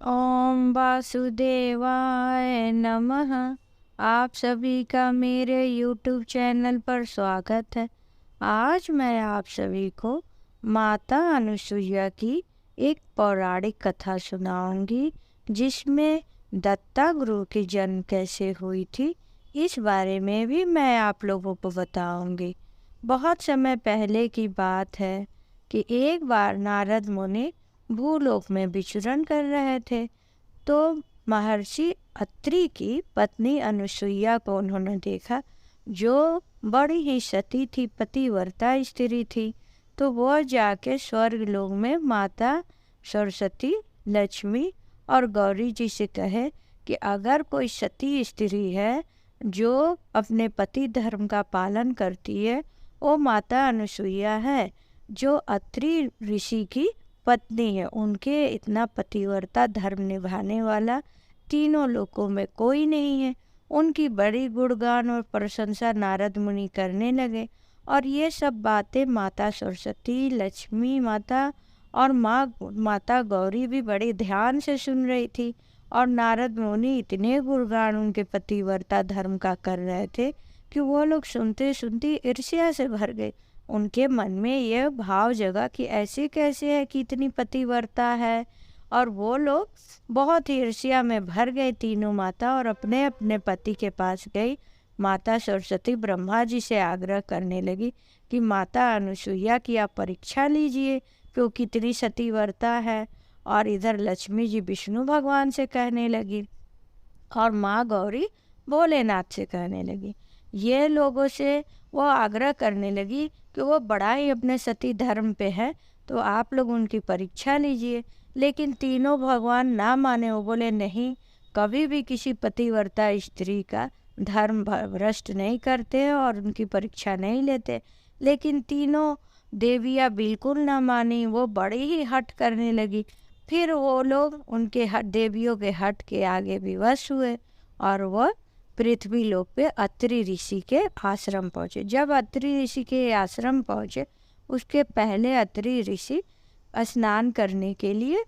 ओम वासुदेवाय नमः। आप सभी का मेरे YouTube चैनल पर स्वागत है। आज मैं आप सभी को माता अनुसुईया की एक पौराणिक कथा सुनाऊंगी, जिसमें दत्ता गुरु की जन्म कैसे हुई थी, इस बारे में भी मैं आप लोगों को बताऊंगी। बहुत समय पहले की बात है कि एक बार नारद मुनि भूलोक में विचरण कर रहे थे, तो महर्षि अत्रि की पत्नी अनुसुईया को उन्होंने देखा, जो बड़ी ही सती थी, पतिव्रता स्त्री थी। तो वह जाके स्वर्ग लोक में माता सरस्वती, लक्ष्मी और गौरी जी से कहे कि अगर कोई सती स्त्री है जो अपने पति धर्म का पालन करती है, वो माता अनुसुईया है, जो अत्रि ऋषि की पत्नी है। उनके इतना पतिव्रता धर्म निभाने वाला तीनों लोकों में कोई नहीं है। उनकी बड़ी गुणगान और प्रशंसा नारद मुनि करने लगे, और ये सब बातें माता सरस्वती, लक्ष्मी माता और माता गौरी भी बड़े ध्यान से सुन रही थी। और नारद मुनि इतने गुणगान उनके पतिव्रता धर्म का कर रहे थे कि वो लोग सुनते सुनते ईर्ष्या से भर गए। उनके मन में यह भाव जगा कि ऐसे कैसे है कि इतनी पतिव्रता है। और वो लोग बहुत ही ईर्ष्या में भर गए तीनों माता, और अपने अपने पति के पास गई। माता सरस्वती ब्रह्मा जी से आग्रह करने लगी कि माता अनुसुईया की आप परीक्षा लीजिए, क्योंकि इतनी सतीव्रता है। और इधर लक्ष्मी जी विष्णु भगवान से कहने लगी, और माँ गौरी भोलेनाथ से कहने लगी। ये लोगों से वो आग्रह करने लगी कि वो बड़ा ही अपने सती धर्म पे है, तो आप लोग उनकी परीक्षा लीजिए। लेकिन तीनों भगवान ना माने। वो बोले नहीं, कभी भी किसी पतिव्रता स्त्री का धर्म भ्रष्ट नहीं करते और उनकी परीक्षा नहीं लेते। लेकिन तीनों देवियाँ बिल्कुल ना मानी, वो बड़ी ही हट करने लगी। फिर वो लोग उनके देवियों के हट के आगे विवश हुए, और वह पृथ्वी लोक पे अत्रि ऋषि के आश्रम पहुँचे। जब अत्रि ऋषि के आश्रम पहुँचे, उसके पहले अत्रि ऋषि स्नान करने के लिए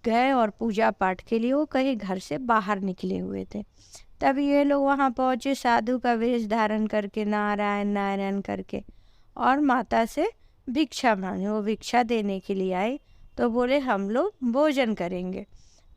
गए, और पूजा पाठ के लिए वो कहीं घर से बाहर निकले हुए थे। तब ये लोग वहाँ पहुँचे, साधु का वेश धारण करके, नारायण नारायण करके, और माता से भिक्षा मांगे। वो भिक्षा देने के लिए आए, तो बोले हम लोग भोजन करेंगे।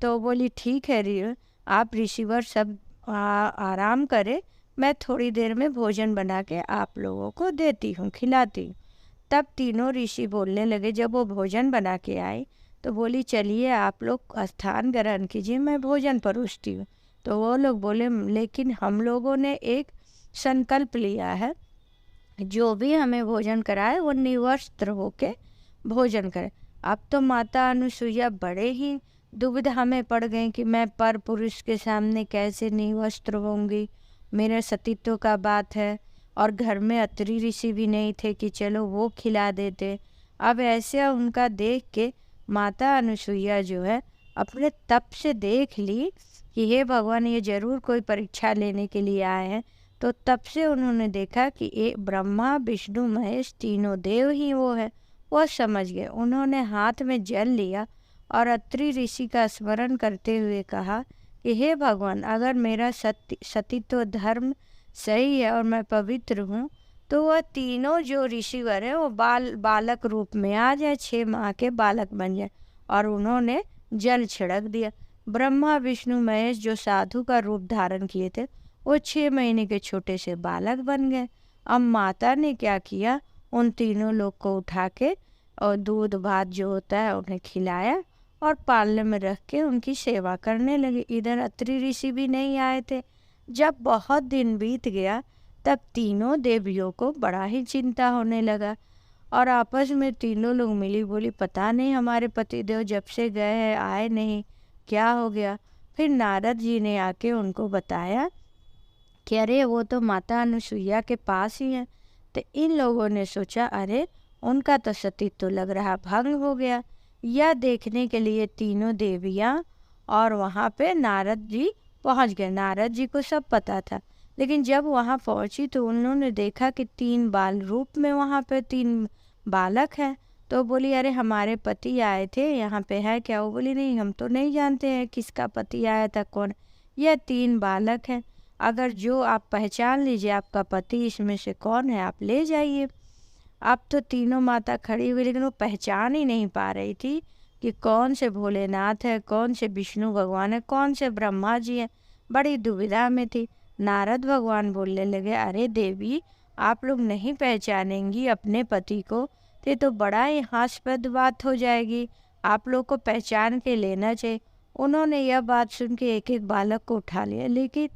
तो बोली ठीक है, आप ऋषिवर सब आराम करें, मैं थोड़ी देर में भोजन बना के आप लोगों को देती हूँ, खिलाती हूँ। तब तीनों ऋषि बोलने लगे, जब वो भोजन बना के आए तो बोली चलिए आप लोग स्थान ग्रहण कीजिए, मैं भोजन परोसती हूँ। तो वो लोग बोले लेकिन हम लोगों ने एक संकल्प लिया है, जो भी हमें भोजन कराए वो निवस्त्र होके भोजन करे। अब तो माता अनुसुईया बड़े ही दुविधा में पड़ गई कि मैं पर पुरुष के सामने कैसे निवस्त्र होंगी, मेरे सतीत्व का बात है। और घर में अत्रि ऋषि भी नहीं थे कि चलो वो खिला देते। अब ऐसे उनका देख के माता अनुसुईया जो है अपने तप से देख ली कि हे भगवान, ये जरूर कोई परीक्षा लेने के लिए आए हैं। तो तब से उन्होंने देखा कि ये ब्रह्मा विष्णु महेश तीनों देव ही वो है। वो समझ गए। उन्होंने हाथ में जल लिया और अत्रि ऋषि का स्मरण करते हुए कहा कि हे भगवान, अगर मेरा सतीत्व धर्म सही है और मैं पवित्र हूँ, तो वह तीनों जो ऋषिवर है वो बालक रूप में आ जाए, 6 माह के बालक बन जाए। और उन्होंने जल छिड़क दिया। ब्रह्मा विष्णु महेश जो साधु का रूप धारण किए थे, वो 6 महीने के छोटे से बालक बन गए। अब माता ने क्या किया, उन तीनों लोग को उठा के और दूध भात जो होता है उन्हें खिलाया, और पालने में रख के उनकी सेवा करने लगे। इधर अत्रि ऋषि भी नहीं आए थे। जब बहुत दिन बीत गया, तब तीनों देवियों को बड़ा ही चिंता होने लगा, और आपस में तीनों लोग मिली बोली पता नहीं हमारे पतिदेव जब से गए हैं आए नहीं, क्या हो गया। फिर नारद जी ने आके उनको बताया कि अरे वो तो माता अनुसुईया के पास ही है। तो इन लोगों ने सोचा अरे उनका तो सतीत्व लग रहा भंग हो गया। यह देखने के लिए तीनों देवियाँ और वहाँ पे नारद जी पहुँच गए। नारद जी को सब पता था, लेकिन जब वहाँ पहुँची तो उन्होंने देखा कि 3 बाल रूप में वहाँ पे 3 बालक हैं। तो बोली अरे हमारे पति आए थे, यहाँ पे है क्या? वो बोली नहीं, हम तो नहीं जानते हैं किसका पति आया था, कौन। यह 3 बालक हैं, अगर जो आप पहचान लीजिए आपका पति इसमें से कौन है, आप ले जाइए। अब तो तीनों माता खड़ी हुई, लेकिन वो पहचान ही नहीं पा रही थी कि कौन से भोलेनाथ है, कौन से विष्णु भगवान है, कौन से ब्रह्मा जी हैं। बड़ी दुविधा में थी। नारद भगवान बोलने लगे, अरे देवी, आप लोग नहीं पहचानेंगी अपने पति को तो ये तो बड़ा ही हास्यास्पद बात हो जाएगी, आप लोग को पहचान के लेना चाहिए। उन्होंने यह बात सुन के एक एक बालक को उठा लिया, लेकिन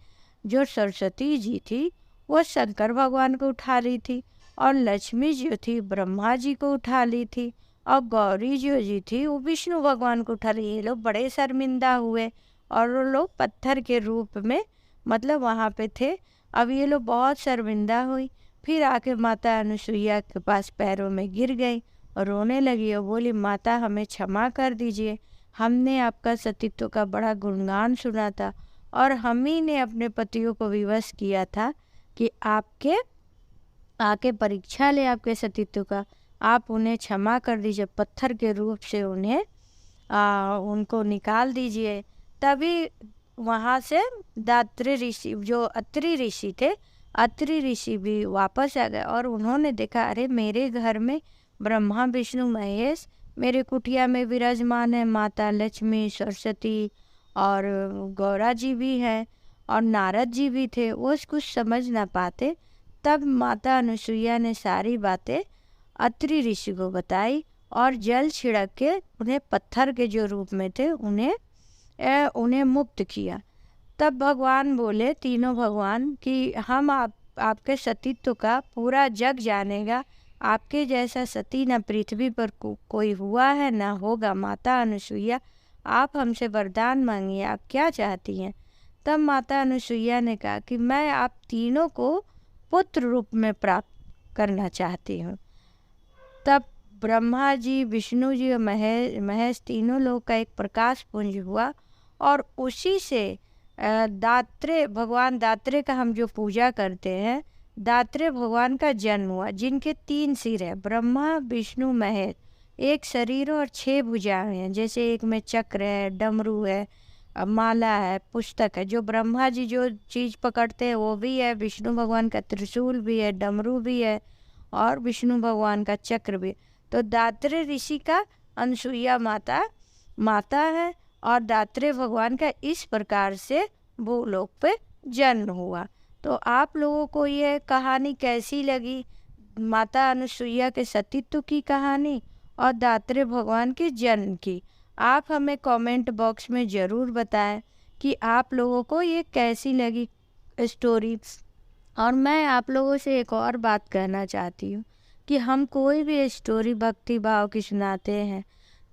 जो सरस्वती जी थी वो शंकर भगवान को उठा रही थी, और लक्ष्मी जो थी ब्रह्मा जी को उठा ली थी, और गौरी जो थी वो विष्णु भगवान को उठा रही। ये लोग बड़े शर्मिंदा हुए और वो लोग पत्थर के रूप में मतलब वहाँ पे थे। अब ये लोग बहुत शर्मिंदा हुई, फिर आके माता अनुसुईया के पास पैरों में गिर गई और रोने लगी और बोली, माता हमें क्षमा कर दीजिए, हमने आपका सतीत्व का बड़ा गुणगान सुना था और हम ही ने अपने पतियों को विवश किया था कि आपके आके परीक्षा ले आपके सतीत्व का, आप उन्हें क्षमा कर दीजिए, पत्थर के रूप से उन्हें उनको निकाल दीजिए। तभी वहाँ से दात्री ऋषि जो अत्रि ऋषि थे, अत्रि ऋषि भी वापस आ गए और उन्होंने देखा अरे मेरे घर में ब्रह्मा विष्णु महेश मेरे कुटिया में विराजमान है, माता लक्ष्मी सरस्वती और गौरा जी भी हैं और नारद जी भी थे। वो कुछ समझ ना पाते। तब माता अनुसुईया ने सारी बातें अत्रि ऋषि को बताई और जल छिड़क के उन्हें पत्थर के जो रूप में थे उन्हें मुक्त किया। तब भगवान बोले, तीनों भगवान, कि हम आपके सतीत्व का पूरा जग जानेगा, आपके जैसा सती न पृथ्वी पर कोई हुआ है न होगा। माता अनुसुईया, आप हमसे वरदान मांगिए, आप क्या चाहती हैं? तब माता अनुसुईया ने कहा कि मैं आप तीनों को पुत्र रूप में प्राप्त करना चाहती हूँ। तब ब्रह्मा जी, विष्णु जी और महेश तीनों लोग का एक प्रकाश पुंज हुआ और उसी से भगवान दात्रे का हम जो पूजा करते हैं, दात्रे भगवान का जन्म हुआ, जिनके 3 सिर है, ब्रह्मा विष्णु महेश, एक शरीर और 6 भुजाएं हैं। जैसे एक में चक्र है, डमरू है, माला है, पुस्तक है। जो ब्रह्मा जी जो चीज़ पकड़ते हैं वो भी है, विष्णु भगवान का त्रिशूल भी है, डमरू भी है और विष्णु भगवान का चक्र भी। तो दात्रे ऋषि का अनुसुईया माता है और दात्रे भगवान का इस प्रकार से भूलोक पे जन्म हुआ। तो आप लोगों को ये कहानी कैसी लगी? माता अनुसुईया के सतीत्व की कहानी और दात्रे भगवान के जन्म की। आप हमें कमेंट बॉक्स में ज़रूर बताएं कि आप लोगों को ये कैसी लगी स्टोरी। और मैं आप लोगों से एक और बात कहना चाहती हूँ कि हम कोई भी स्टोरी भक्ति भाव की सुनाते हैं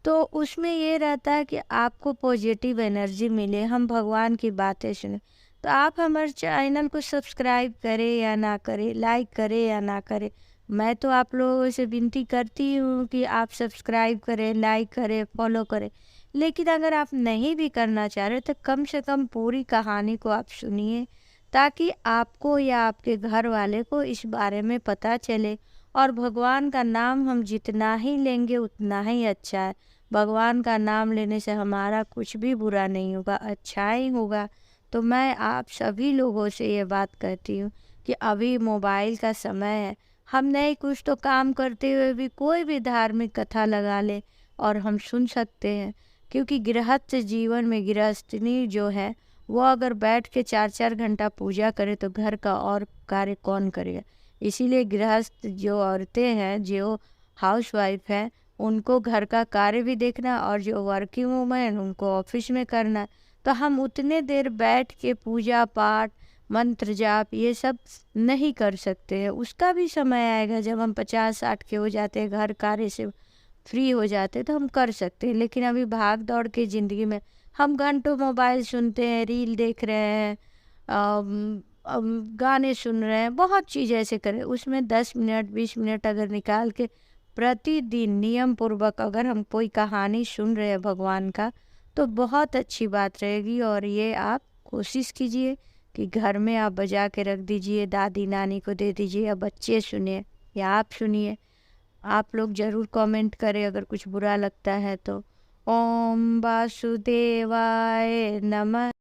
तो उसमें ये रहता है कि आपको पॉजिटिव एनर्जी मिले, हम भगवान की बातें सुने। तो आप हमारे चैनल को सब्सक्राइब करें या ना करें, लाइक करें या ना करें, मैं तो आप लोगों से विनती करती हूँ कि आप सब्सक्राइब करें, लाइक करें, फॉलो करें। लेकिन अगर आप नहीं भी करना चाह रहे तो कम से कम पूरी कहानी को आप सुनिए, ताकि आपको या आपके घर वाले को इस बारे में पता चले। और भगवान का नाम हम जितना ही लेंगे उतना ही अच्छा है। भगवान का नाम लेने से हमारा कुछ भी बुरा नहीं होगा, अच्छा ही होगा। तो मैं आप सभी लोगों से ये बात कहती हूँ कि अभी मोबाइल का समय है, हम नहीं कुछ तो काम करते हुए भी कोई भी धार्मिक कथा लगा ले और हम सुन सकते हैं। क्योंकि गृहस्थ जीवन में गृहस्थनी जो है वो अगर बैठ के 4-4 घंटा पूजा करे तो घर का और कार्य कौन करेगा। इसीलिए गृहस्थ जो औरतें हैं, जो हाउसवाइफ हैं, उनको घर का कार्य भी देखना और जो वर्किंग वूमेन उनको ऑफिस में करना। तो हम उतने देर बैठ के पूजा पाठ मंत्र जाप ये सब नहीं कर सकते हैं। उसका भी समय आएगा जब हम 50-60 के हो जाते हैं, घर कार्य से फ्री हो जाते हैं, तो हम कर सकते हैं। लेकिन अभी भाग दौड़ के ज़िंदगी में हम घंटों मोबाइल सुनते हैं, रील देख रहे हैं, गाने सुन रहे हैं, बहुत चीज़ ऐसे करें। उसमें 10 मिनट 20 मिनट अगर निकाल के प्रतिदिन नियम पूर्वक अगर हम कोई कहानी सुन रहे हैं भगवान का, तो बहुत अच्छी बात रहेगी। और ये आप कोशिश कीजिए कि घर में आप बजा के रख दीजिए, दादी नानी को दे दीजिए, या बच्चे सुनिए या आप सुनिए। आप लोग ज़रूर कमेंट करें अगर कुछ बुरा लगता है तो। ओम वासुदेवाय नमः।